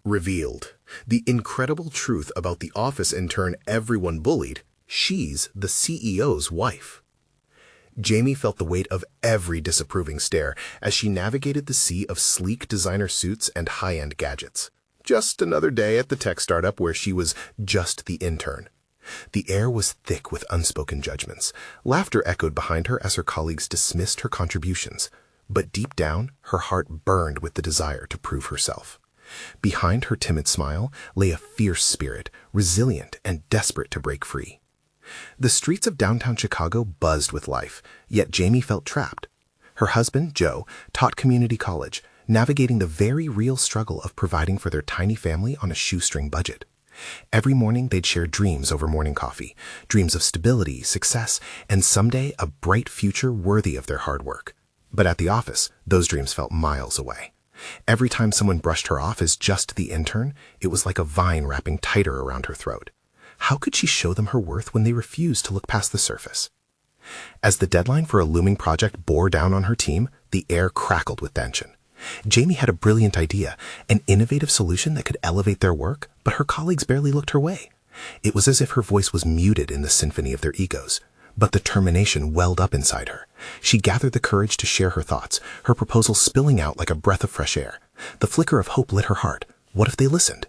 Revealed. The incredible truth about the office intern everyone bullied. She's the CEO's wife. Jamie felt the weight of every disapproving stare as she navigated the sea of sleek designer suits and high-end gadgets. Just another day at the tech startup where she was just the intern. The air was thick with unspoken judgments. Laughter echoed behind her as her colleagues dismissed her contributions. But deep down, her heart burned with the desire to prove herself. Behind her timid smile lay a fierce spirit, resilient and desperate to break free. The streets of downtown Chicago buzzed with life, yet Jamie felt trapped. Her husband, Joe, taught community college, navigating the very real struggle of providing for their tiny family on a shoestring budget. Every morning they'd share dreams over morning coffee, dreams of stability, success, and someday a bright future worthy of their hard work. But at the office, those dreams felt miles away. Every time someone brushed her off as just the intern, it was like a vine wrapping tighter around her throat. How could she show them her worth when they refused to look past the surface? As the deadline for a looming project bore down on her team, the air crackled with tension. Jamie had a brilliant idea, an innovative solution that could elevate their work, but her colleagues barely looked her way. It was as if her voice was muted in the symphony of their egos. But determination welled up inside her. She gathered the courage to share her thoughts, her proposal spilling out like a breath of fresh air. The flicker of hope lit her heart. What if they listened?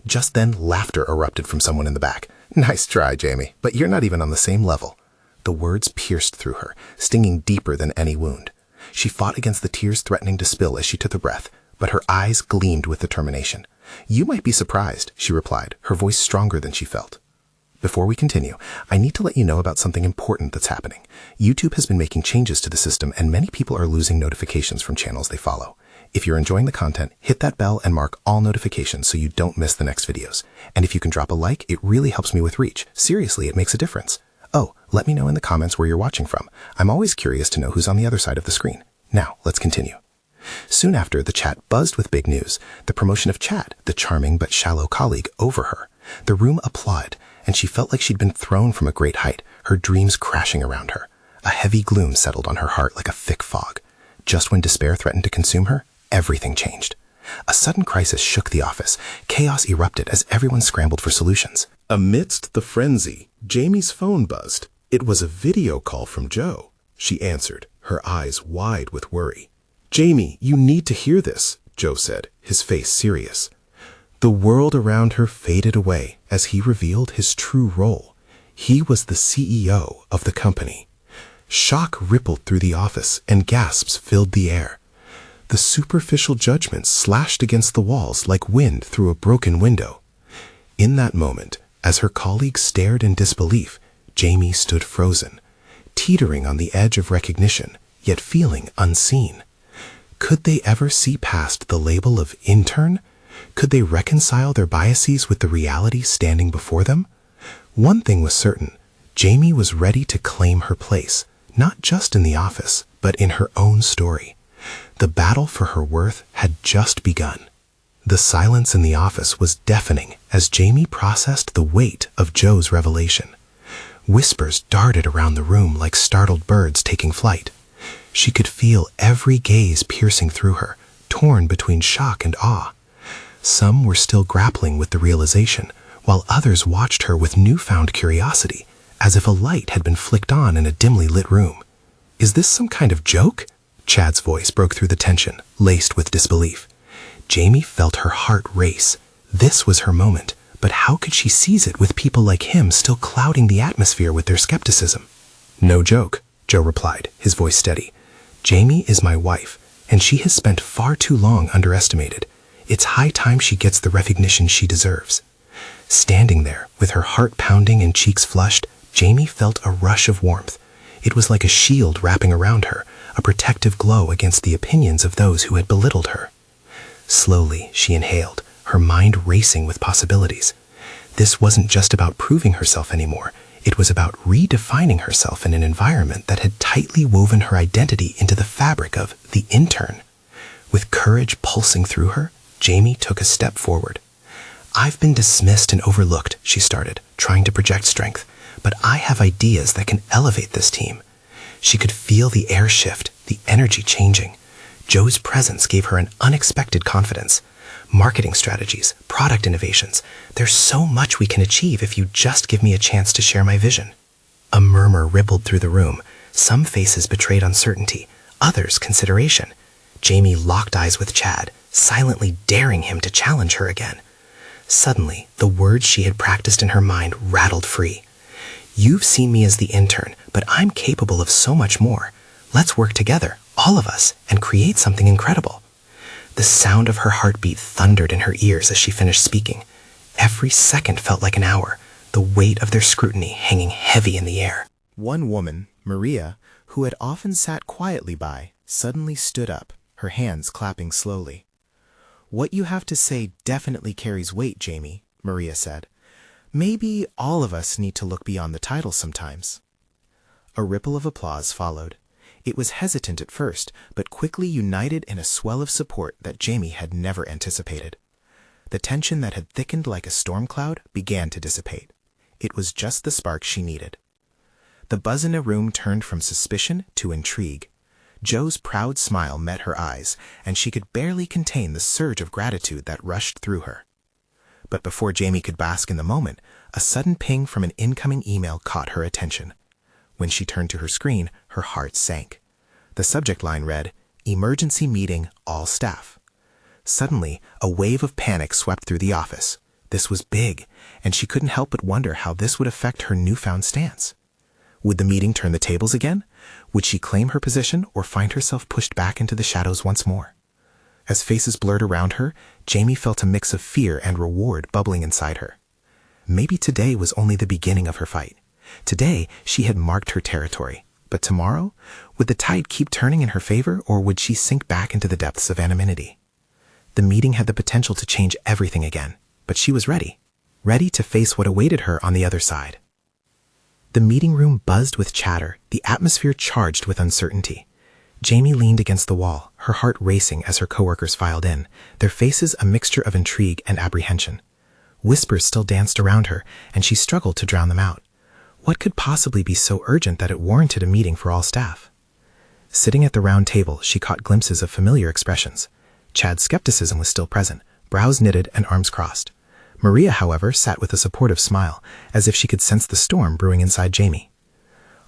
Just then, laughter erupted from someone in the back. "Nice try, Jamie, but you're not even on the same level." The words pierced through her, stinging deeper than any wound. She fought against the tears threatening to spill as she took a breath, but her eyes gleamed with determination. "You might be surprised," she replied, her voice stronger than she felt. Before we continue, I need to let you know about something important that's happening. YouTube has been making changes to the system and many people are losing notifications from channels they follow. If you're enjoying the content, hit that bell and mark all notifications so you don't miss the next videos. And if you can drop a like, it really helps me with reach. Seriously, it makes a difference. Oh, let me know in the comments where you're watching from. I'm always curious to know who's on the other side of the screen. Now, let's continue. Soon after, the chat buzzed with big news. The promotion of Chad, the charming but shallow colleague, over her. The room applauded, and she felt like she'd been thrown from a great height, her dreams crashing around her. A heavy gloom settled on her heart like a thick fog. Just when despair threatened to consume her, everything changed. A sudden crisis shook the office. Chaos erupted as everyone scrambled for solutions. Amidst the frenzy, Jamie's phone buzzed. It was a video call from Joe. She answered, her eyes wide with worry. "Jamie, you need to hear this," Joe said, his face serious. The world around her faded away as he revealed his true role. He was the CEO of the company. Shock rippled through the office and gasps filled the air. The superficial judgments slashed against the walls like wind through a broken window. In that moment, as her colleagues stared in disbelief, Jamie stood frozen, teetering on the edge of recognition, yet feeling unseen. Could they ever see past the label of intern? Could they reconcile their biases with the reality standing before them? One thing was certain, Jamie was ready to claim her place, not just in the office, but in her own story. The battle for her worth had just begun. The silence in the office was deafening as Jamie processed the weight of Joe's revelation. Whispers darted around the room like startled birds taking flight. She could feel every gaze piercing through her, torn between shock and awe. Some were still grappling with the realization, while others watched her with newfound curiosity, as if a light had been flicked on in a dimly lit room. "Is this some kind of joke?" Chad's voice broke through the tension, laced with disbelief. Jamie felt her heart race. This was her moment, but how could she seize it with people like him still clouding the atmosphere with their skepticism? "No joke," Joe replied, his voice steady. "Jamie is my wife, and she has spent far too long underestimated. It's high time she gets the recognition she deserves." Standing there, with her heart pounding and cheeks flushed, Jamie felt a rush of warmth. It was like a shield wrapping around her, a protective glow against the opinions of those who had belittled her. Slowly, she inhaled, her mind racing with possibilities. This wasn't just about proving herself anymore. It was about redefining herself in an environment that had tightly woven her identity into the fabric of the intern. With courage pulsing through her, Jamie took a step forward. "I've been dismissed and overlooked," she started, trying to project strength, "but I have ideas that can elevate this team." She could feel the air shift, the energy changing. Joe's presence gave her an unexpected confidence. marketing strategies, product innovations. There's so much we can achieve if you just give me a chance to share my vision." A murmur rippled through the room. Some faces betrayed uncertainty, others consideration. Jamie locked eyes with Chad, silently daring him to challenge her again. Suddenly, the words she had practiced in her mind rattled free. "You've seen me as the intern, but I'm capable of so much more. Let's work together, all of us, and create something incredible." The sound of her heartbeat thundered in her ears as she finished speaking. Every second felt like an hour, the weight of their scrutiny hanging heavy in the air. One woman, Maria, who had often sat quietly by, suddenly stood up, her hands clapping slowly. "What you have to say definitely carries weight, Jamie," Maria said. "Maybe all of us need to look beyond the title sometimes." A ripple of applause followed. It was hesitant at first, but quickly united in a swell of support that Jamie had never anticipated. The tension that had thickened like a storm cloud began to dissipate. It was just the spark she needed. The buzz in the room turned from suspicion to intrigue. Joe's proud smile met her eyes, and she could barely contain the surge of gratitude that rushed through her. But before Jamie could bask in the moment, a sudden ping from an incoming email caught her attention. When she turned to her screen, her heart sank. The subject line read, "Emergency meeting, all staff." Suddenly, a wave of panic swept through the office. This was big, and she couldn't help but wonder how this would affect her newfound stance. Would the meeting turn the tables again? Would she claim her position or find herself pushed back into the shadows once more? As faces blurred around her, Jamie felt a mix of fear and reward bubbling inside her. Maybe today was only the beginning of her fight. Today, she had marked her territory. But tomorrow, would the tide keep turning in her favor, or would she sink back into the depths of anonymity? The meeting had the potential to change everything again, but she was ready to face what awaited her on the other side. The meeting room buzzed with chatter, the atmosphere charged with uncertainty. Jamie leaned against the wall, her heart racing as her coworkers filed in, their faces a mixture of intrigue and apprehension. Whispers still danced around her, and she struggled to drown them out. What could possibly be so urgent that it warranted a meeting for all staff? Sitting at the round table, she caught glimpses of familiar expressions. Chad's skepticism was still present, brows knitted and arms crossed. Maria, however, sat with a supportive smile, as if she could sense the storm brewing inside Jamie.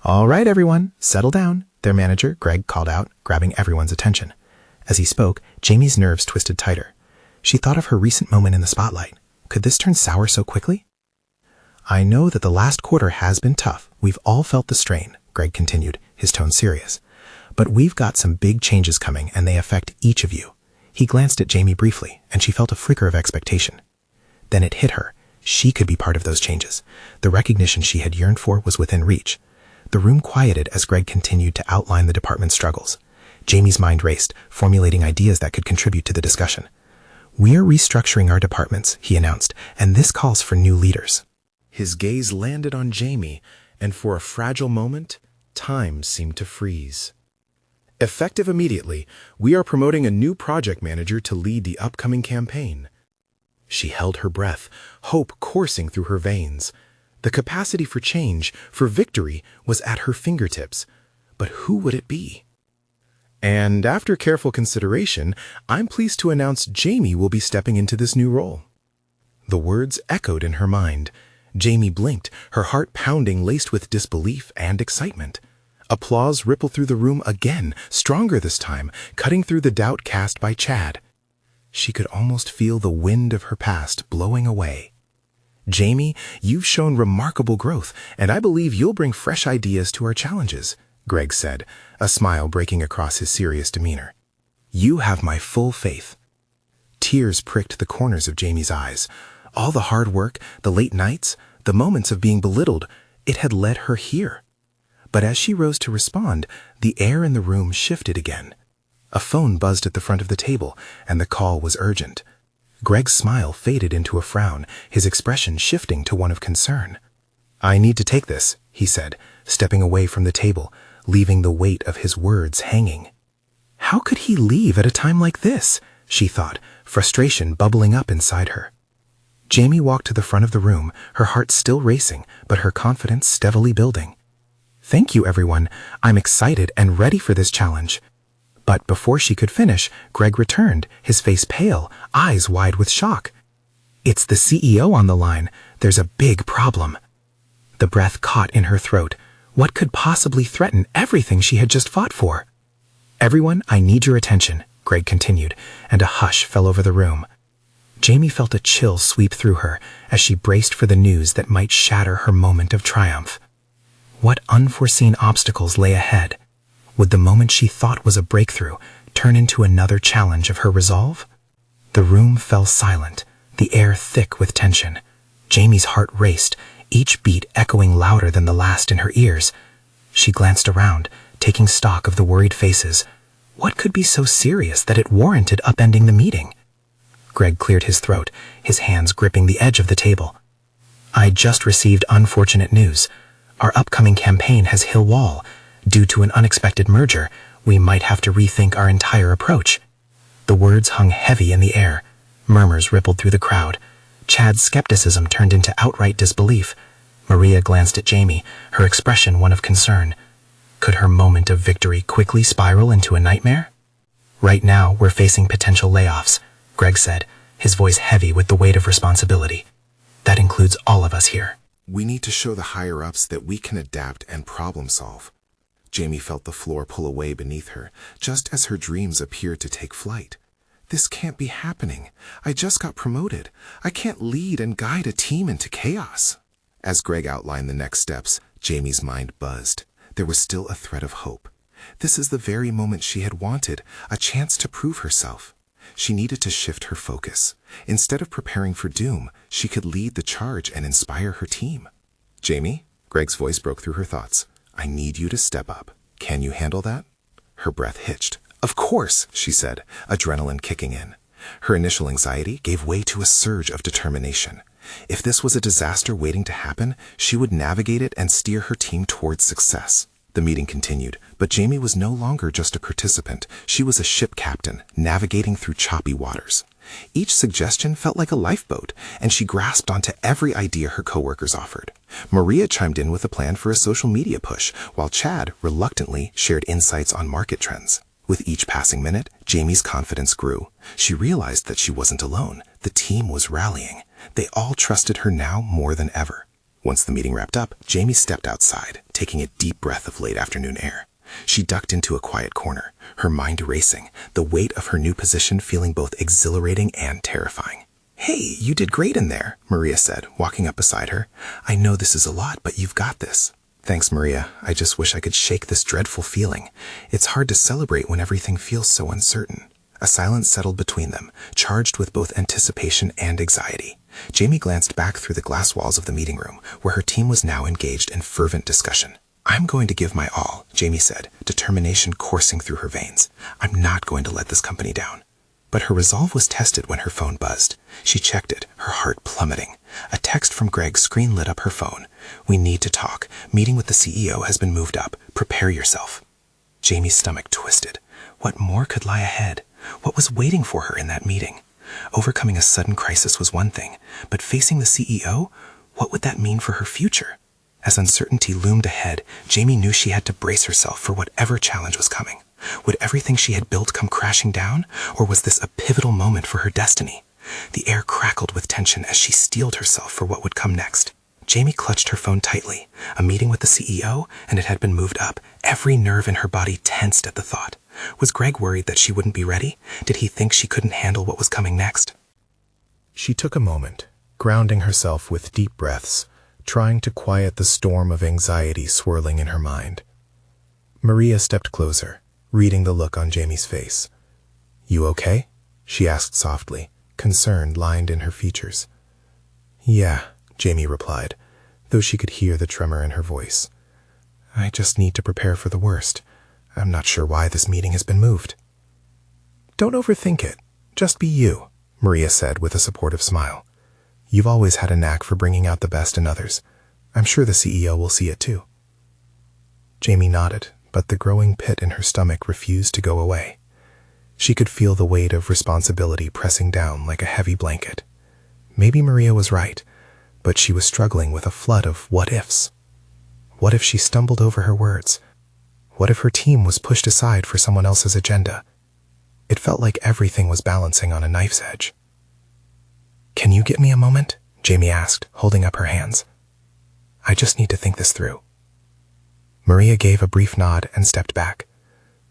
"All right, everyone, settle down," their manager, Greg, called out, grabbing everyone's attention. As he spoke, Jamie's nerves twisted tighter. She thought of her recent moment in the spotlight. Could this turn sour so quickly? "I know that the last quarter has been tough. We've all felt the strain," Greg continued, his tone serious. "But we've got some big changes coming, and they affect each of you." He glanced at Jamie briefly, and she felt a flicker of expectation. Then it hit her. She could be part of those changes. The recognition she had yearned for was within reach. The room quieted as Greg continued to outline the department's struggles. Jamie's mind raced, formulating ideas that could contribute to the discussion. "We're restructuring our departments," he announced, "and this calls for new leaders." His gaze landed on Jamie, and for a fragile moment, time seemed to freeze. "Effective immediately, we are promoting a new project manager to lead the upcoming campaign." She held her breath, hope coursing through her veins. The capacity for change, for victory, was at her fingertips. But who would it be? "And after careful consideration, I'm pleased to announce Jamie will be stepping into this new role." The words echoed in her mind. Jamie blinked, her heart pounding, laced with disbelief and excitement. Applause rippled through the room again, stronger this time, cutting through the doubt cast by Chad. She could almost feel the wind of her past blowing away. "Jamie, you've shown remarkable growth, and I believe you'll bring fresh ideas to our challenges," Greg said, a smile breaking across his serious demeanor. "You have my full faith." Tears pricked the corners of Jamie's eyes. All the hard work, the late nights, the moments of being belittled, it had led her here. But as she rose to respond, the air in the room shifted again. A phone buzzed at the front of the table, and the call was urgent. Greg's smile faded into a frown, his expression shifting to one of concern. "I need to take this," he said, stepping away from the table, leaving the weight of his words hanging. How could he leave at a time like this? She thought, frustration bubbling up inside her. Jamie walked to the front of the room, her heart still racing, but her confidence steadily building. "Thank you, everyone. I'm excited and ready for this challenge." But before she could finish, Greg returned, his face pale, eyes wide with shock. "It's the CEO on the line. There's a big problem." The breath caught in her throat. What could possibly threaten everything she had just fought for? "Everyone, I need your attention," Greg continued, and a hush fell over the room. Jamie felt a chill sweep through her as she braced for the news that might shatter her moment of triumph. What unforeseen obstacles lay ahead? Would the moment she thought was a breakthrough turn into another challenge of her resolve? The room fell silent, the air thick with tension. Jamie's heart raced, each beat echoing louder than the last in her ears. She glanced around, taking stock of the worried faces. What could be so serious that it warranted upending the meeting? Greg cleared his throat, his hands gripping the edge of the table. "I just received unfortunate news. Our upcoming campaign has hit a wall. Due to an unexpected merger, we might have to rethink our entire approach." The words hung heavy in the air. Murmurs rippled through the crowd. Chad's skepticism turned into outright disbelief. Maria glanced at Jamie, her expression one of concern. Could her moment of victory quickly spiral into a nightmare? "Right now, we're facing potential layoffs," Greg said, his voice heavy with the weight of responsibility. "That includes all of us here." We need to show the higher-ups that we can adapt and problem-solve. Jamie felt the floor pull away beneath her, just as her dreams appeared to take flight. This can't be happening. I just got promoted. I can't lead and guide a team into chaos. As Greg outlined the next steps, Jamie's mind buzzed. There was still a thread of hope. This is the very moment she had wanted, a chance to prove herself. She needed to shift her focus. Instead of preparing for doom, she could lead the charge and inspire her team. "Jamie," Greg's voice broke through her thoughts, "I need you to step up. Can you handle that?" Her breath hitched. "Of course," she said, adrenaline kicking in. Her initial anxiety gave way to a surge of determination. If this was a disaster waiting to happen, she would navigate it and steer her team towards success. The meeting continued, but Jamie was no longer just a participant. She was a ship captain, navigating through choppy waters. Each suggestion felt like a lifeboat, and she grasped onto every idea her coworkers offered. Maria chimed in with a plan for a social media push, while Chad reluctantly shared insights on market trends. With each passing minute, Jamie's confidence grew. She realized that she wasn't alone. The team was rallying. They all trusted her now more than ever. Once the meeting wrapped up, Jamie stepped outside, taking a deep breath of late afternoon air. She ducked into a quiet corner, her mind racing, the weight of her new position feeling both exhilarating and terrifying. "Hey, you did great in there," Maria said, walking up beside her. "I know this is a lot, but you've got this." "Thanks, Maria. I just wish I could shake this dreadful feeling. It's hard to celebrate when everything feels so uncertain." A silence settled between them, charged with both anticipation and anxiety. Jamie glanced back through the glass walls of the meeting room, where her team was now engaged in fervent discussion. "I'm going to give my all," Jamie said, determination coursing through her veins. "I'm not going to let this company down." But her resolve was tested when her phone buzzed. She checked it, her heart plummeting. A text from Greg's screen lit up her phone. "We need to talk. Meeting with the CEO has been moved up. Prepare yourself." Jamie's stomach twisted. What more could lie ahead? What was waiting for her in that meeting? Overcoming a sudden crisis was one thing, but facing the CEO, what would that mean for her future? As uncertainty loomed ahead, Jamie knew she had to brace herself for whatever challenge was coming. Would everything she had built come crashing down, or was this a pivotal moment for her destiny? The air crackled with tension as she steeled herself for what would come next. Jamie clutched her phone tightly. A meeting with the CEO, and it had been moved up. Every nerve in her body tensed at the thought. Was Greg worried that she wouldn't be ready? Did he think she couldn't handle what was coming next? She took a moment, grounding herself with deep breaths, trying to quiet the storm of anxiety swirling in her mind. Maria stepped closer, reading the look on Jamie's face. "You okay?" she asked softly, concern lined in her features. "Yeah," Jamie replied, though she could hear the tremor in her voice. "I just need to prepare for the worst. I'm not sure why this meeting has been moved." "Don't overthink it. Just be you," Maria said with a supportive smile. "You've always had a knack for bringing out the best in others. I'm sure the CEO will see it too." Jamie nodded, but the growing pit in her stomach refused to go away. She could feel the weight of responsibility pressing down like a heavy blanket. Maybe Maria was right, but she was struggling with a flood of what-ifs. What if she stumbled over her words? What if her team was pushed aside for someone else's agenda? It felt like everything was balancing on a knife's edge. "Can you give me a moment?" Jamie asked, holding up her hands. "I just need to think this through." Maria gave a brief nod and stepped back.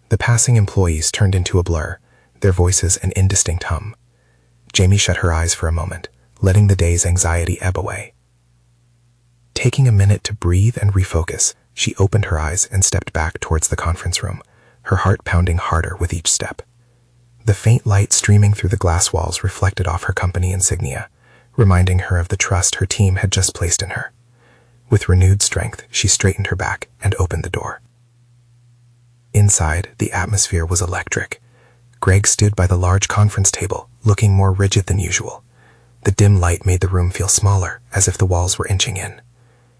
The passing employees turned into a blur, their voices an indistinct hum. Jamie shut her eyes for a moment, letting the day's anxiety ebb away. Taking a minute to breathe and refocus, she opened her eyes and stepped back towards the conference room, her heart pounding harder with each step. The faint light streaming through the glass walls reflected off her company insignia, reminding her of the trust her team had just placed in her. With renewed strength, she straightened her back and opened the door. Inside, the atmosphere was electric. Greg stood by the large conference table, looking more rigid than usual. The dim light made the room feel smaller, as if the walls were inching in.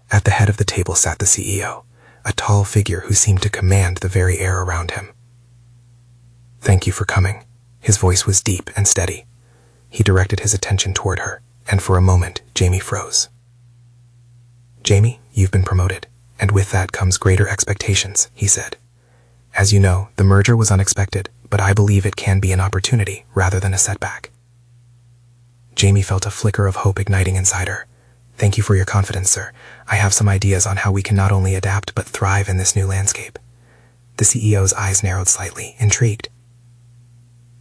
At the head of the table sat the CEO, a tall figure who seemed to command the very air around him. "Thank you for coming." His voice was deep and steady. He directed his attention toward her, and for a moment, Jamie froze. "Jamie, you've been promoted, and with that comes greater expectations," he said. "As you know, the merger was unexpected, but I believe it can be an opportunity rather than a setback." Jamie felt a flicker of hope igniting inside her. "Thank you for your confidence, sir. I have some ideas on how we can not only adapt but thrive in this new landscape." The CEO's eyes narrowed slightly, intrigued.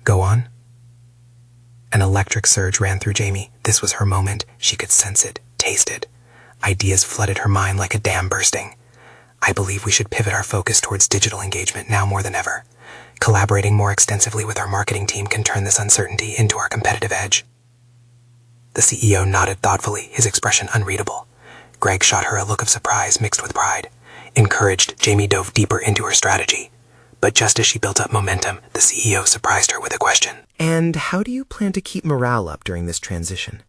"Go on." An electric surge ran through Jamie. This was her moment. She could sense it, taste it. Ideas flooded her mind like a dam bursting. "I believe we should pivot our focus towards digital engagement now more than ever. Collaborating more extensively with our marketing team can turn this uncertainty into our competitive edge." The CEO nodded thoughtfully, his expression unreadable. Greg shot her a look of surprise mixed with pride. Encouraged, Jamie dove deeper into her strategy. But just as she built up momentum, the CEO surprised her with a question. "And how do you plan to keep morale up during this transition?"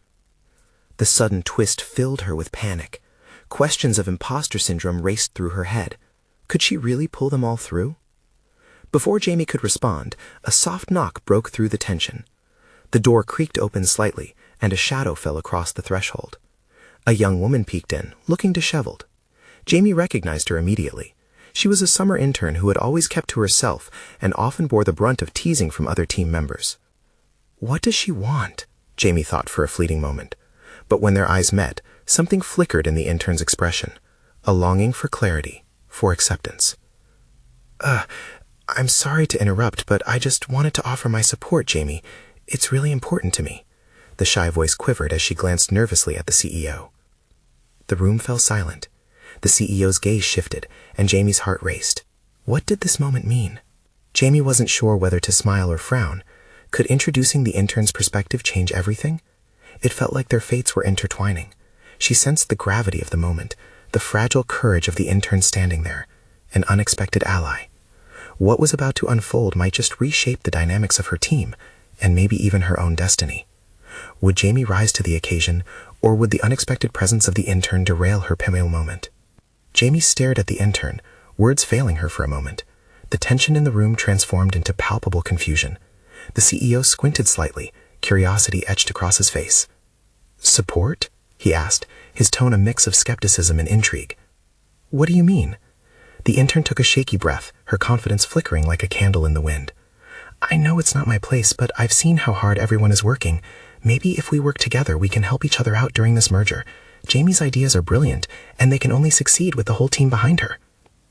The sudden twist filled her with panic. Questions of imposter syndrome raced through her head. Could she really pull them all through? Before Jamie could respond, a soft knock broke through the tension. The door creaked open slightly, and a shadow fell across the threshold. A young woman peeked in, looking disheveled. Jamie recognized her immediately. She was a summer intern who had always kept to herself and often bore the brunt of teasing from other team members. What does she want? Jamie thought for a fleeting moment. But when their eyes met, something flickered in the intern's expression. A longing for clarity, for acceptance. I'm sorry to interrupt, but I just wanted to offer my support, Jamie. It's really important to me." The shy voice quivered as she glanced nervously at the CEO. The room fell silent. The CEO's gaze shifted, and Jamie's heart raced. What did this moment mean? Jamie wasn't sure whether to smile or frown. Could introducing the intern's perspective change everything? It felt like their fates were intertwining. She sensed the gravity of the moment, the fragile courage of the intern standing there, an unexpected ally. What was about to unfold might just reshape the dynamics of her team, and maybe even her own destiny. Would Jamie rise to the occasion, or would the unexpected presence of the intern derail her pivotal moment? Jamie stared at the intern, words failing her for a moment. The tension in the room transformed into palpable confusion. The CEO squinted slightly, curiosity etched across his face. "Support?" he asked, his tone a mix of skepticism and intrigue. "What do you mean?" The intern took a shaky breath, her confidence flickering like a candle in the wind. "I know it's not my place, but I've seen how hard everyone is working. Maybe if we work together, we can help each other out during this merger. Jamie's ideas are brilliant, and they can only succeed with the whole team behind her."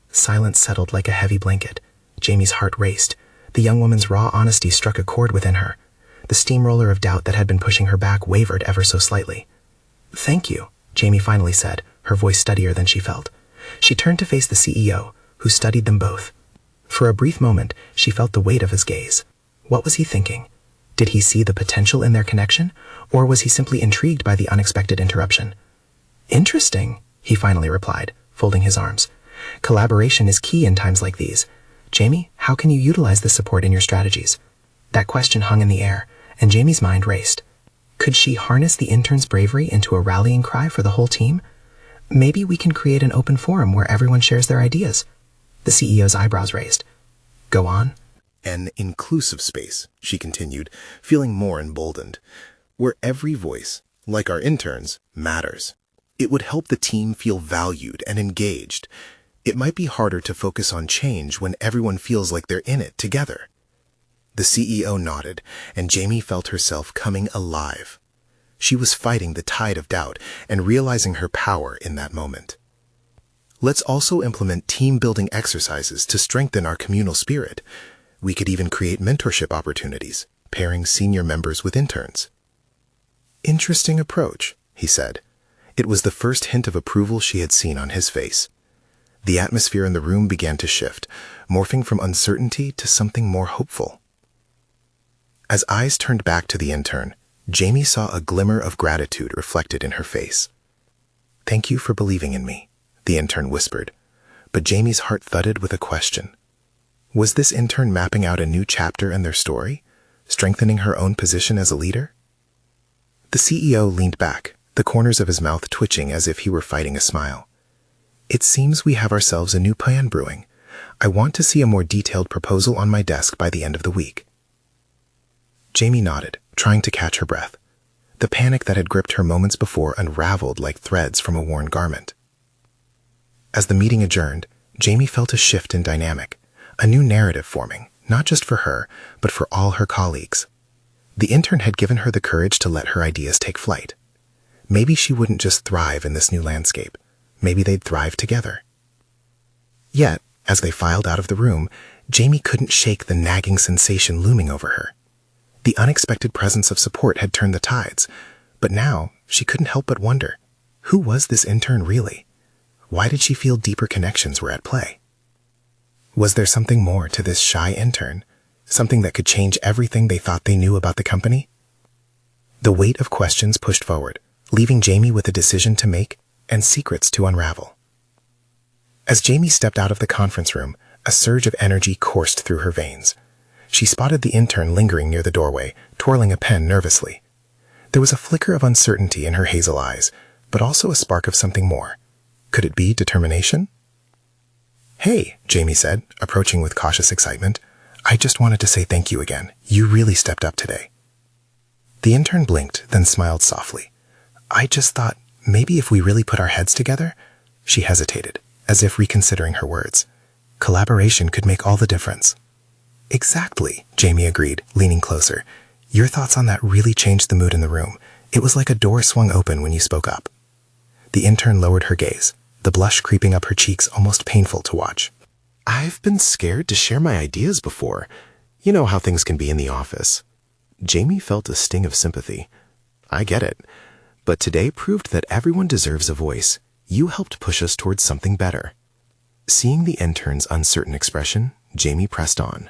Silence settled like a heavy blanket. Jamie's heart raced. The young woman's raw honesty struck a chord within her. The steamroller of doubt that had been pushing her back wavered ever so slightly. "Thank you," Jamie finally said, her voice steadier than she felt. She turned to face the CEO, who studied them both. For a brief moment, she felt the weight of his gaze. What was he thinking? Did he see the potential in their connection, or was he simply intrigued by the unexpected interruption? "Interesting," he finally replied, folding his arms. "Collaboration is key in times like these. Jamie, how can you utilize this support in your strategies?" That question hung in the air, and Jamie's mind raced. Could she harness the intern's bravery into a rallying cry for the whole team? Maybe we can create an open forum where everyone shares their ideas. The CEO's eyebrows raised. "Go on." An inclusive space, she continued, feeling more emboldened, where every voice, like our interns, matters. It would help the team feel valued and engaged. It might be harder to focus on change when everyone feels like they're in it together. The CEO nodded, and Jamie felt herself coming alive. She was fighting the tide of doubt and realizing her power in that moment. Let's also implement team-building exercises to strengthen our communal spirit. We could even create mentorship opportunities, pairing senior members with interns. Interesting approach, he said. It was the first hint of approval she had seen on his face. The atmosphere in the room began to shift, morphing from uncertainty to something more hopeful. As eyes turned back to the intern, Jamie saw a glimmer of gratitude reflected in her face. "Thank you for believing in me," the intern whispered, but Jamie's heart thudded with a question. Was this intern mapping out a new chapter in their story, strengthening her own position as a leader? The CEO leaned back, the corners of his mouth twitching as if he were fighting a smile. "It seems we have ourselves a new plan brewing. I want to see a more detailed proposal on my desk by the end of the week." Jamie nodded, trying to catch her breath. The panic that had gripped her moments before unraveled like threads from a worn garment. As the meeting adjourned, Jamie felt a shift in dynamic, a new narrative forming, not just for her, but for all her colleagues. The intern had given her the courage to let her ideas take flight. Maybe she wouldn't just thrive in this new landscape. Maybe they'd thrive together. Yet, as they filed out of the room, Jamie couldn't shake the nagging sensation looming over her. The unexpected presence of support had turned the tides, but now she couldn't help but wonder, who was this intern really? Why did she feel deeper connections were at play? Was there something more to this shy intern, something that could change everything they thought they knew about the company? The weight of questions pushed forward, leaving Jamie with a decision to make and secrets to unravel. As Jamie stepped out of the conference room, a surge of energy coursed through her veins. She spotted the intern lingering near the doorway, twirling a pen nervously. There was a flicker of uncertainty in her hazel eyes, but also a spark of something more. Could it be determination? "Hey," Jamie said, approaching with cautious excitement. "I just wanted to say thank you again. You really stepped up today." The intern blinked, then smiled softly. "I just thought, maybe if we really put our heads together..." She hesitated, as if reconsidering her words. "Collaboration could make all the difference." "Exactly," Jamie agreed, leaning closer. "Your thoughts on that really changed the mood in the room. It was like a door swung open when you spoke up." The intern lowered her gaze, the blush creeping up her cheeks almost painful to watch. "I've been scared to share my ideas before. You know how things can be in the office." Jamie felt a sting of sympathy. "I get it. But today proved that everyone deserves a voice. You helped push us towards something better." Seeing the intern's uncertain expression, Jamie pressed on.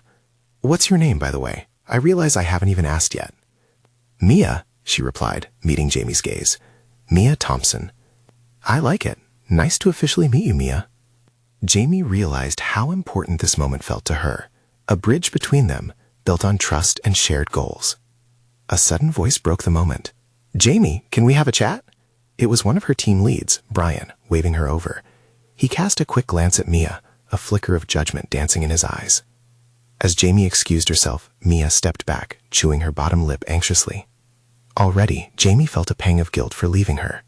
"What's your name, by the way? I realize I haven't even asked yet." "Mia," she replied, meeting Jamie's gaze. "Mia Thompson." "I like it. Nice to officially meet you, Mia." Jamie realized how important this moment felt to her, a bridge between them, built on trust and shared goals. A sudden voice broke the moment. "Jamie, can we have a chat?" It was one of her team leads, Brian, waving her over. He cast a quick glance at Mia, a flicker of judgment dancing in his eyes. As Jamie excused herself, Mia stepped back, chewing her bottom lip anxiously. Already, Jamie felt a pang of guilt for leaving her.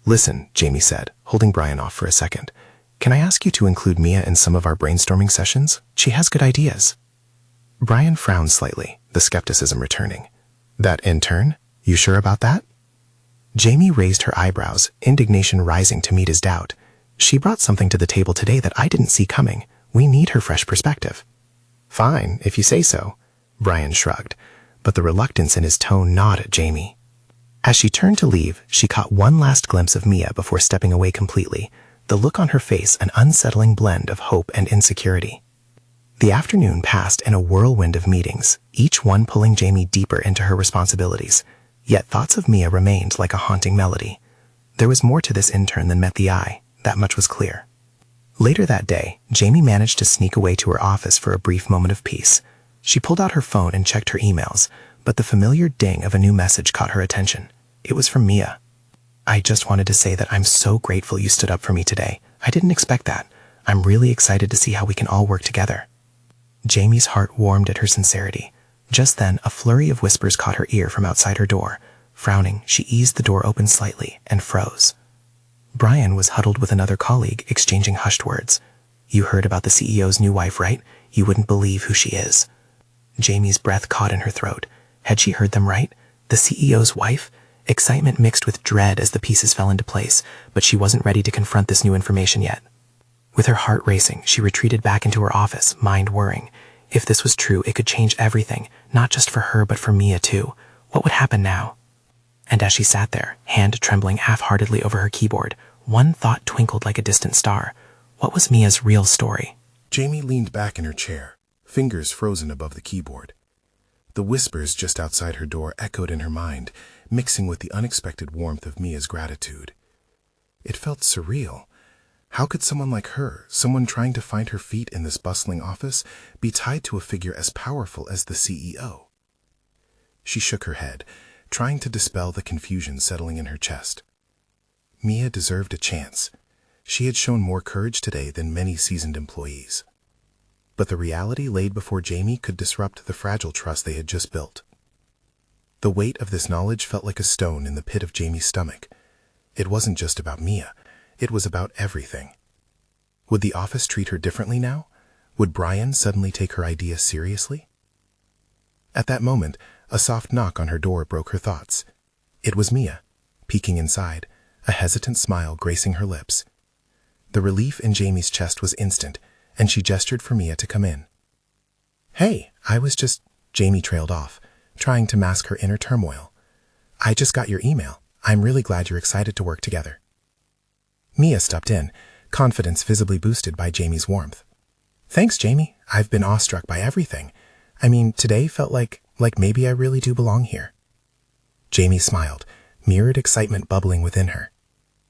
"Listen," Jamie said, holding Brian off for a second. "Can I ask you to include Mia in some of our brainstorming sessions? She has good ideas." Brian frowned slightly, the skepticism returning. "That intern? You sure about that?" Jamie raised her eyebrows, indignation rising to meet his doubt. "She brought something to the table today that I didn't see coming. We need her fresh perspective." "Fine, if you say so," Brian shrugged, but the reluctance in his tone gnawed at Jamie. As she turned to leave, she caught one last glimpse of Mia before stepping away completely, the look on her face an unsettling blend of hope and insecurity. The afternoon passed in a whirlwind of meetings, each one pulling Jamie deeper into her responsibilities, yet thoughts of Mia remained like a haunting melody. There was more to this intern than met the eye, that much was clear. Later that day, Jamie managed to sneak away to her office for a brief moment of peace. She pulled out her phone and checked her emails, but the familiar ding of a new message caught her attention. It was from Mia. "I just wanted to say that I'm so grateful you stood up for me today. I didn't expect that. I'm really excited to see how we can all work together." Jamie's heart warmed at her sincerity. Just then, a flurry of whispers caught her ear from outside her door. Frowning, she eased the door open slightly and froze. Brian was huddled with another colleague, exchanging hushed words. "You heard about the CEO's new wife, right? You wouldn't believe who she is." Jamie's breath caught in her throat. Had she heard them right? The CEO's wife? Excitement mixed with dread as the pieces fell into place, but she wasn't ready to confront this new information yet. With her heart racing, she retreated back into her office, mind whirring. If this was true, it could change everything, not just for her but for Mia too. What would happen now? And as she sat there, hand trembling half-heartedly over her keyboard, one thought twinkled like a distant star. What was Mia's real story? Jamie leaned back in her chair, fingers frozen above the keyboard. The whispers just outside her door echoed in her mind, mixing with the unexpected warmth of Mia's gratitude. It felt surreal. How could someone like her, someone trying to find her feet in this bustling office, be tied to a figure as powerful as the CEO? She shook her head, trying to dispel the confusion settling in her chest. Mia deserved a chance. She had shown more courage today than many seasoned employees. But the reality laid before Jamie could disrupt the fragile trust they had just built. The weight of this knowledge felt like a stone in the pit of Jamie's stomach. It wasn't just about Mia. It was about everything. Would the office treat her differently now? Would Brian suddenly take her idea seriously? At that moment, a soft knock on her door broke her thoughts. It was Mia, peeking inside, a hesitant smile gracing her lips. The relief in Jamie's chest was instant, and she gestured for Mia to come in. "Hey, Jamie trailed off, trying to mask her inner turmoil. "I just got your email. I'm really glad you're excited to work together." Mia stepped in, confidence visibly boosted by Jamie's warmth. "Thanks, Jamie. I've been awestruck by everything. I mean, today felt like maybe I really do belong here." Jamie smiled, mirrored excitement bubbling within her.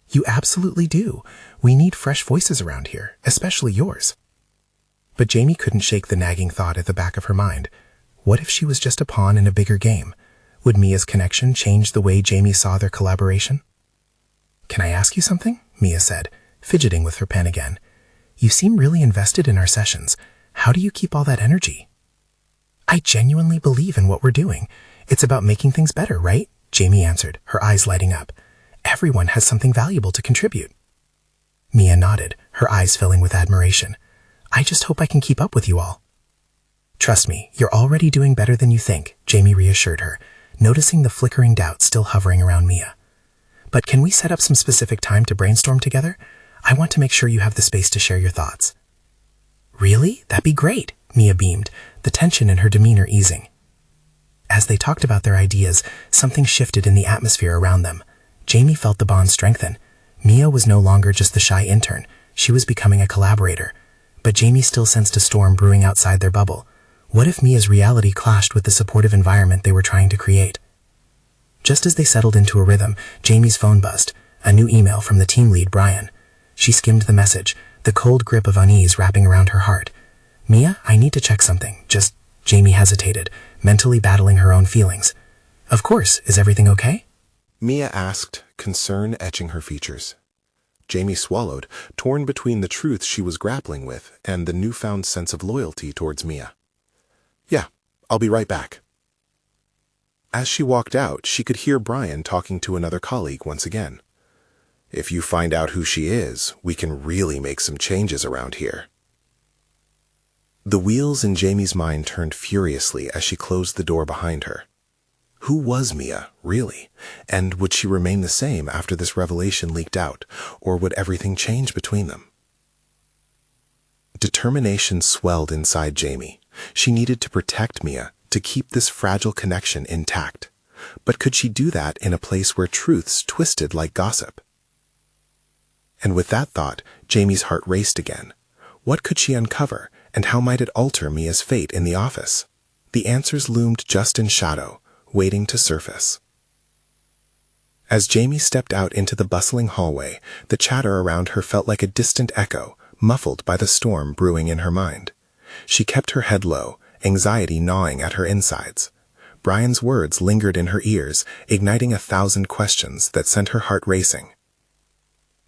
"You absolutely do. We need fresh voices around here, especially yours." But Jamie couldn't shake the nagging thought at the back of her mind. What if she was just a pawn in a bigger game? Would Mia's connection change the way Jamie saw their collaboration? "Can I ask you something?" Mia said, fidgeting with her pen again. "You seem really invested in our sessions. How do you keep all that energy?" "I genuinely believe in what we're doing. It's about making things better, right?" Jamie answered, her eyes lighting up. "Everyone has something valuable to contribute." Mia nodded, her eyes filling with admiration. "I just hope I can keep up with you all." "Trust me, you're already doing better than you think," Jamie reassured her, noticing the flickering doubt still hovering around Mia. "But can we set up some specific time to brainstorm together? I want to make sure you have the space to share your thoughts." "Really? That'd be great," Mia beamed, the tension in her demeanor easing. As they talked about their ideas, something shifted in the atmosphere around them. Jamie felt the bond strengthen. Mia was no longer just the shy intern. She was becoming a collaborator. But Jamie still sensed a storm brewing outside their bubble. What if Mia's reality clashed with the supportive environment they were trying to create? Just as they settled into a rhythm, Jamie's phone buzzed, a new email from the team lead, Brian. She skimmed the message, the cold grip of unease wrapping around her heart. "Mia, I need to check something. Jamie hesitated, mentally battling her own feelings. "Of course, is everything okay?" Mia asked, concern etching her features. Jamie swallowed, torn between the truth she was grappling with and the newfound sense of loyalty towards Mia. "Yeah, I'll be right back." As she walked out, she could hear Brian talking to another colleague once again. "If you find out who she is, we can really make some changes around here." The wheels in Jamie's mind turned furiously as she closed the door behind her. Who was Mia, really? And would she remain the same after this revelation leaked out, or would everything change between them? Determination swelled inside Jamie. She needed to protect Mia, to keep this fragile connection intact. But could she do that in a place where truths twisted like gossip? And with that thought, Jamie's heart raced again. What could she uncover, and how might it alter Mia's fate in the office? The answers loomed just in shadow, waiting to surface. As Jamie stepped out into the bustling hallway, the chatter around her felt like a distant echo, muffled by the storm brewing in her mind. She kept her head low, anxiety gnawing at her insides. Brian's words lingered in her ears, igniting 1,000 questions that sent her heart racing.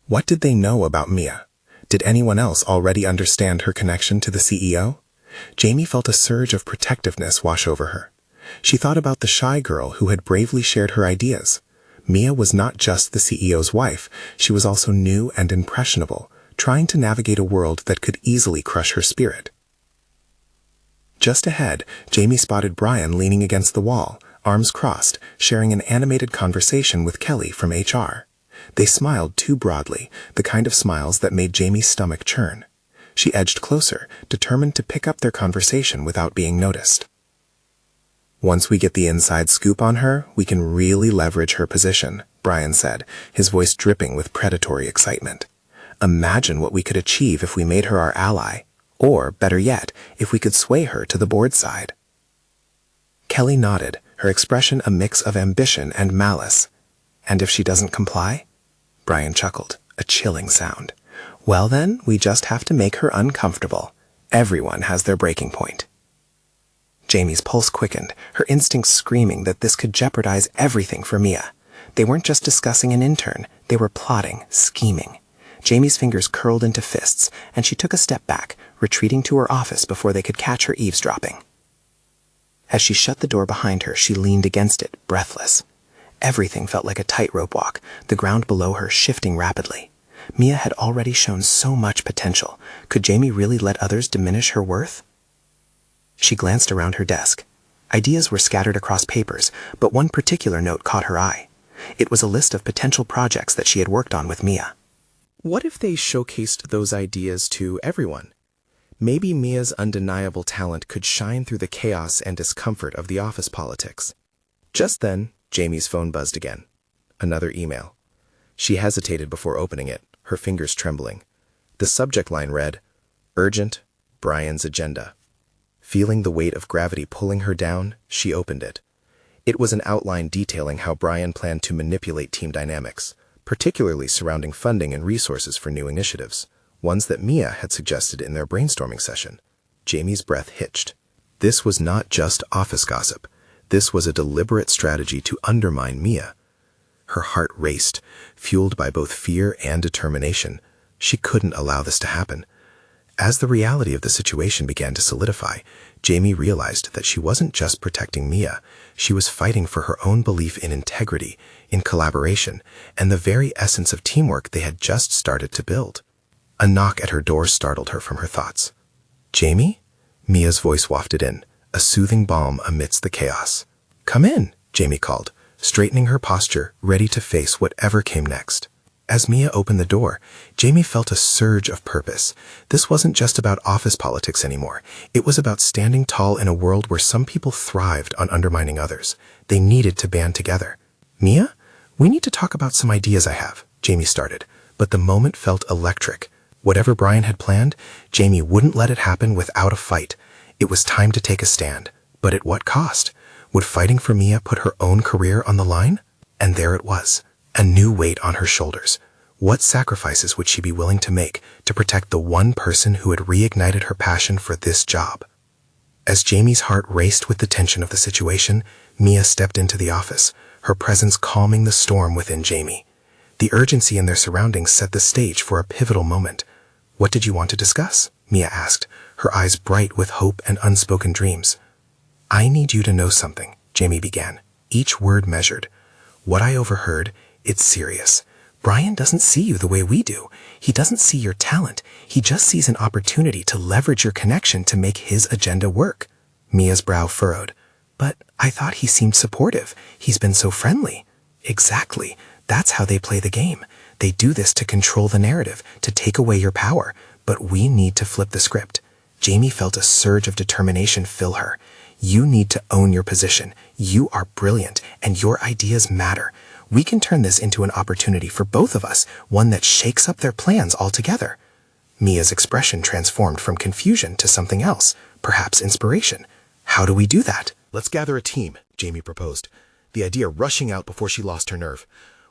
What did they know about Mia? Did anyone else already understand her connection to the CEO? Jamie felt a surge of protectiveness wash over her. She thought about the shy girl who had bravely shared her ideas. Mia was not just the CEO's wife, she was also new and impressionable, trying to navigate a world that could easily crush her spirit. Just ahead, Jamie spotted Brian leaning against the wall, arms crossed, sharing an animated conversation with Kelly from HR. They smiled too broadly, the kind of smiles that made Jamie's stomach churn. She edged closer, determined to pick up their conversation without being noticed. "Once we get the inside scoop on her, we can really leverage her position," Brian said, his voice dripping with predatory excitement. "Imagine what we could achieve if we made her our ally, or, better yet, if we could sway her to the board side." Kelly nodded, her expression a mix of ambition and malice. "And if she doesn't comply?" Brian chuckled, a chilling sound. "Well then, we just have to make her uncomfortable. Everyone has their breaking point." Jamie's pulse quickened, her instincts screaming that this could jeopardize everything for Mia. They weren't just discussing an intern, they were plotting, scheming. Jamie's fingers curled into fists, and she took a step back, retreating to her office before they could catch her eavesdropping. As she shut the door behind her, she leaned against it, breathless. Everything felt like a tightrope walk, the ground below her shifting rapidly. Mia had already shown so much potential. Could Jamie really let others diminish her worth? She glanced around her desk. Ideas were scattered across papers, but one particular note caught her eye. It was a list of potential projects that she had worked on with Mia. What if they showcased those ideas to everyone? Maybe Mia's undeniable talent could shine through the chaos and discomfort of the office politics. Just then, Jamie's phone buzzed again. Another email. She hesitated before opening it, her fingers trembling. The subject line read, "Urgent, Brian's agenda." Feeling the weight of gravity pulling her down, she opened it. It was an outline detailing how Brian planned to manipulate team dynamics, particularly surrounding funding and resources for new initiatives, ones that Mia had suggested in their brainstorming session. Jamie's breath hitched. This was not just office gossip. This was a deliberate strategy to undermine Mia. Her heart raced, fueled by both fear and determination. She couldn't allow this to happen. As the reality of the situation began to solidify, Jamie realized that she wasn't just protecting Mia, she was fighting for her own belief in integrity, in collaboration, and the very essence of teamwork they had just started to build. A knock at her door startled her from her thoughts. "Jamie?" Mia's voice wafted in, a soothing balm amidst the chaos. "Come in," Jamie called, straightening her posture, ready to face whatever came next. As Mia opened the door, Jamie felt a surge of purpose. This wasn't just about office politics anymore. It was about standing tall in a world where some people thrived on undermining others. They needed to band together. "Mia, we need to talk about some ideas I have," Jamie started, but the moment felt electric. Whatever Brian had planned, Jamie wouldn't let it happen without a fight. It was time to take a stand. But at what cost? Would fighting for Mia put her own career on the line? And there it was. A new weight on her shoulders. What sacrifices would she be willing to make to protect the one person who had reignited her passion for this job? As Jamie's heart raced with the tension of the situation, Mia stepped into the office, her presence calming the storm within Jamie. The urgency in their surroundings set the stage for a pivotal moment. "What did you want to discuss?" Mia asked, her eyes bright with hope and unspoken dreams. "I need you to know something," Jamie began, each word measured. "What I overheard, it's serious. Brian doesn't see you the way we do. He doesn't see your talent. He just sees an opportunity to leverage your connection to make his agenda work." Mia's brow furrowed. "But I thought he seemed supportive. He's been so friendly." "Exactly. That's how they play the game. They do this to control the narrative, to take away your power. But we need to flip the script." Jamie felt a surge of determination fill her. "You need to own your position. You are brilliant, and your ideas matter. We can turn this into an opportunity for both of us, one that shakes up their plans altogether." Mia's expression transformed from confusion to something else, perhaps inspiration. "How do we do that?" "Let's gather a team," Jamie proposed, the idea rushing out before she lost her nerve.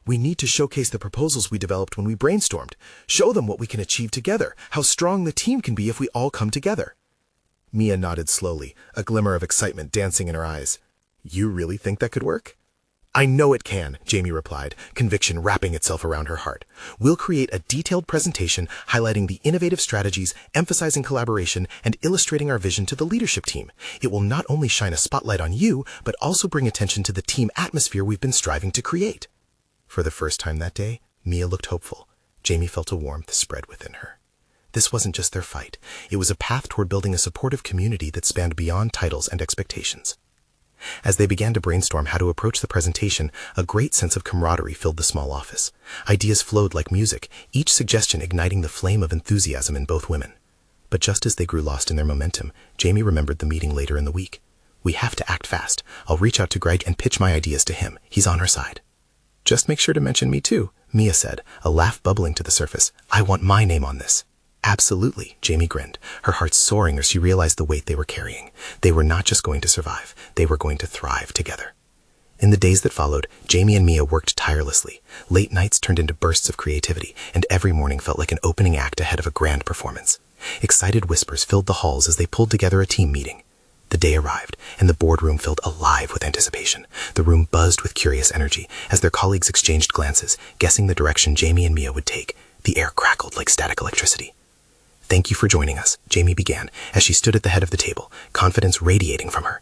"We need to showcase the proposals we developed when we brainstormed. Show them what we can achieve together, how strong the team can be if we all come together." Mia nodded slowly, a glimmer of excitement dancing in her eyes. "You really think that could work?" "I know it can," Jamie replied, conviction wrapping itself around her heart. "We'll create a detailed presentation highlighting the innovative strategies, emphasizing collaboration, and illustrating our vision to the leadership team. It will not only shine a spotlight on you, but also bring attention to the team atmosphere we've been striving to create." For the first time that day, Mia looked hopeful. Jamie felt a warmth spread within her. This wasn't just their fight. It was a path toward building a supportive community that spanned beyond titles and expectations. As they began to brainstorm how to approach the presentation, a great sense of camaraderie filled the small office. Ideas flowed like music, each suggestion igniting the flame of enthusiasm in both women. But just as they grew lost in their momentum, Jamie remembered the meeting later in the week. "We have to act fast. I'll reach out to Greg and pitch my ideas to him. He's on her side." "Just make sure to mention me too," Mia said, a laugh bubbling to the surface. "I want my name on this." "Absolutely," Jamie grinned, her heart soaring as she realized the weight they were carrying. They were not just going to survive, they were going to thrive together. In the days that followed, Jamie and Mia worked tirelessly. Late nights turned into bursts of creativity, and every morning felt like an opening act ahead of a grand performance. Excited whispers filled the halls as they pulled together a team meeting. The day arrived, and the boardroom filled alive with anticipation. The room buzzed with curious energy as their colleagues exchanged glances, guessing the direction Jamie and Mia would take. The air crackled like static electricity. "Thank you for joining us," Jamie began, as she stood at the head of the table, confidence radiating from her.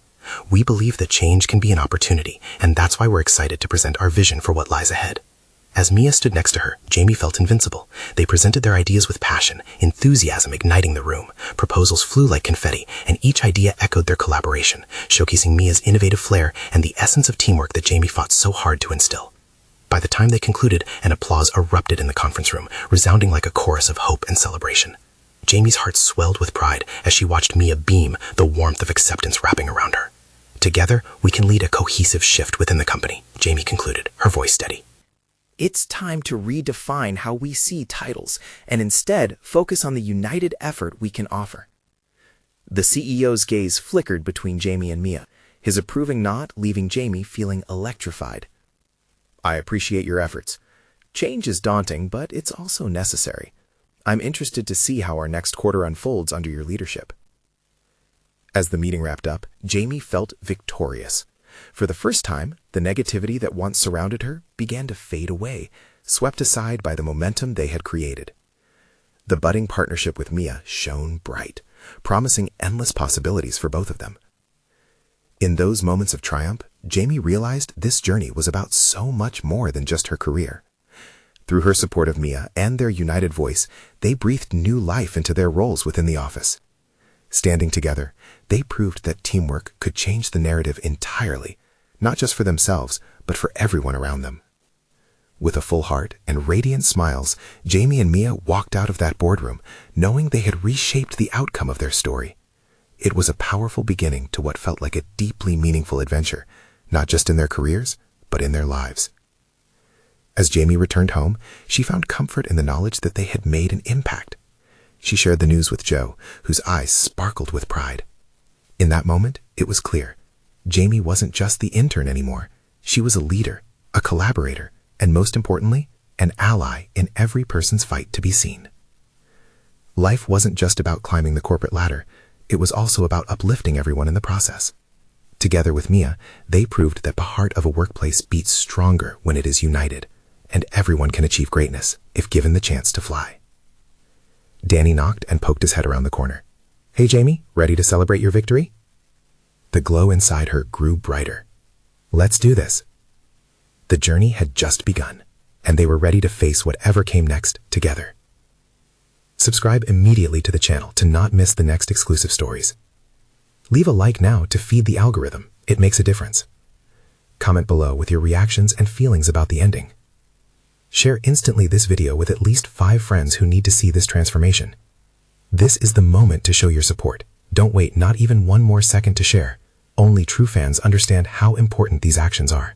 "We believe that change can be an opportunity, and that's why we're excited to present our vision for what lies ahead." As Mia stood next to her, Jamie felt invincible. They presented their ideas with passion, enthusiasm igniting the room. Proposals flew like confetti, and each idea echoed their collaboration, showcasing Mia's innovative flair and the essence of teamwork that Jamie fought so hard to instill. By the time they concluded, an applause erupted in the conference room, resounding like a chorus of hope and celebration. Jamie's heart swelled with pride as she watched Mia beam, the warmth of acceptance wrapping around her. "Together, we can lead a cohesive shift within the company," Jamie concluded, her voice steady. It's time to redefine how we see titles and instead focus on the united effort we can offer. The CEO's gaze flickered between Jamie and Mia, his approving nod leaving Jamie feeling electrified. "I appreciate your efforts. Change is daunting, but it's also necessary. I'm interested to see how our next quarter unfolds under your leadership." As the meeting wrapped up, Jamie felt victorious. For the first time, the negativity that once surrounded her began to fade away, swept aside by the momentum they had created. The budding partnership with Mia shone bright, promising endless possibilities for both of them. In those moments of triumph, Jamie realized this journey was about so much more than just her career. Through her support of Mia and their united voice, they breathed new life into their roles within the office. Standing together, they proved that teamwork could change the narrative entirely, not just for themselves, but for everyone around them. With a full heart and radiant smiles, Jamie and Mia walked out of that boardroom, knowing they had reshaped the outcome of their story. It was a powerful beginning to what felt like a deeply meaningful adventure, not just in their careers, but in their lives. As Jamie returned home, she found comfort in the knowledge that they had made an impact. She shared the news with Joe, whose eyes sparkled with pride. In that moment, it was clear. Jamie wasn't just the intern anymore. She was a leader, a collaborator, and most importantly, an ally in every person's fight to be seen. Life wasn't just about climbing the corporate ladder. It was also about uplifting everyone in the process. Together with Mia, they proved that the heart of a workplace beats stronger when it is united, and everyone can achieve greatness if given the chance to fly. Danny knocked and poked his head around the corner. "Hey Jamie, ready to celebrate your victory?" The glow inside her grew brighter. "Let's do this." The journey had just begun, and they were ready to face whatever came next together. Subscribe immediately to the channel to not miss the next exclusive stories. Leave a like now to feed the algorithm. It makes a difference. Comment below with your reactions and feelings about the ending. Share instantly this video with at least 5 friends who need to see this transformation. This is the moment to show your support. Don't wait not even one more second to share. Only true fans understand how important these actions are.